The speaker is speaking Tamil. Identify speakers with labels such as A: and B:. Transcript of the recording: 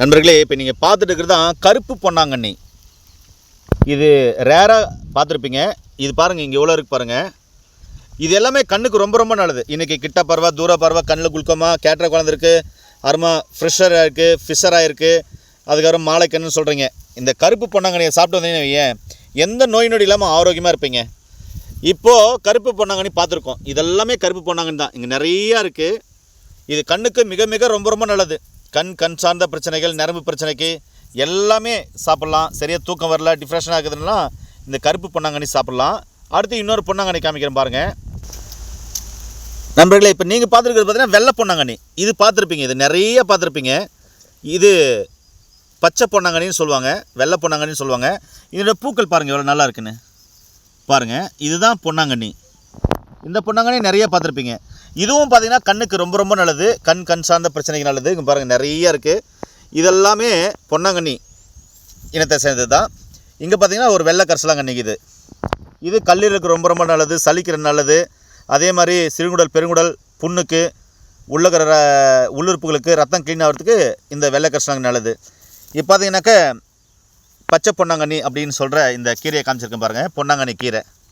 A: நண்பர்களே, இப்போ நீங்கள் பார்த்துட்டு இருக்கிறது தான் கருப்பு பொன்னாங்கண்ணி. இது ரேராக பார்த்துருப்பீங்க. இது பாருங்கள், இங்கே எவ்வளோ இருக்குது பாருங்கள். இது எல்லாமே கண்ணுக்கு ரொம்ப ரொம்ப நல்லது. இன்றைக்கி கிட்ட பறவை, தூர பறவை, கண்ணில் குளுக்கமாக, கேட்டரை குழந்தைருக்கு, அருமா ஃப்ரெஷ்ஷராக இருக்குது, ஃபிஷ்ஷராக இருக்குது, அதுக்கப்புறம் மாலைக்கண்ணுன்னு சொல்கிறீங்க. இந்த கருப்பு பொன்னாங்கண்ணியை சாப்பிட்டு வந்தீங்கன்னா ஏன் எந்த நோய் நொடி இல்லாமல் ஆரோக்கியமாக இருப்பீங்க. இப்போது கருப்பு பொன்னாங்கண்ணி பார்த்துருக்கோம். இதெல்லாமே கருப்பு பொன்னாங்கண்ணி தான். இங்கே நிறையா இருக்குது. இது கண்ணுக்கு மிக மிக ரொம்ப ரொம்ப நல்லது. கண் சார்ந்த பிரச்சனைகள், நரம்பு பிரச்சனைக்கு எல்லாமே சாப்பிட்லாம். சரியாக தூக்கம் வரல, டிப்ரெஷன் ஆகுதுன்னா இந்த கருப்பு பொன்னாங்கண்ணி சாப்பிட்லாம். அடுத்து இன்னொரு பொன்னாங்கண்ணி காமிக்கிறேன் பாருங்கள் நண்பர்களே. இப்போ நீங்கள் பார்த்துருக்கிறது பார்த்தீங்கன்னா வெள்ளை பொன்னாங்கண்ணி. இது பார்த்துருப்பீங்க, இது நிறைய பார்த்துருப்பீங்க. இது பச்சை பொன்னாங்கண்ணின்னு சொல்லுவாங்க, வெள்ளை பொன்னாங்கண்ணின்னு சொல்லுவாங்க. இதோட பூக்கள் பாருங்கள் எவ்வளோ நல்லா இருக்குன்னு பாருங்கள். இதுதான் பொன்னாங்கண்ணி. இந்த பொன்னாங்கண்ணி நிறைய பார்த்துருப்பீங்க. இதுவும் பார்த்திங்கன்னா கண்ணுக்கு ரொம்ப ரொம்ப நல்லது. கண் சார்ந்த பிரச்சனைக்கு நல்லது. இங்கே பாருங்கள் நிறைய இருக்குது. இதெல்லாமே பொன்னாங்கண்ணி இனத்தை சேர்ந்தது தான். இங்கே பார்த்திங்கன்னா ஒரு வெள்ளை கரிசலாங்கண்ணி. இது கல்லீரலுக்கு ரொம்ப ரொம்ப நல்லது, சளிக்கிற நல்லது. அதே மாதிரி சிறுகுடல், பெருங்குடல், புண்ணுக்கு, உள்ளுக்கிற உள்ளுறுப்புகளுக்கு ரத்தம் க்ளீன் ஆகிறதுக்கு இந்த வெள்ளை கரிசலாங்கண்ணி நல்லது. இப்போ பார்த்திங்கனாக்கா பச்சை பொன்னாங்கண்ணி அப்படின்னு சொல்கிற இந்த கீரையை காமிச்சிருக்கேன் பாருங்கள், பொன்னாங்கண்ணி கீரை.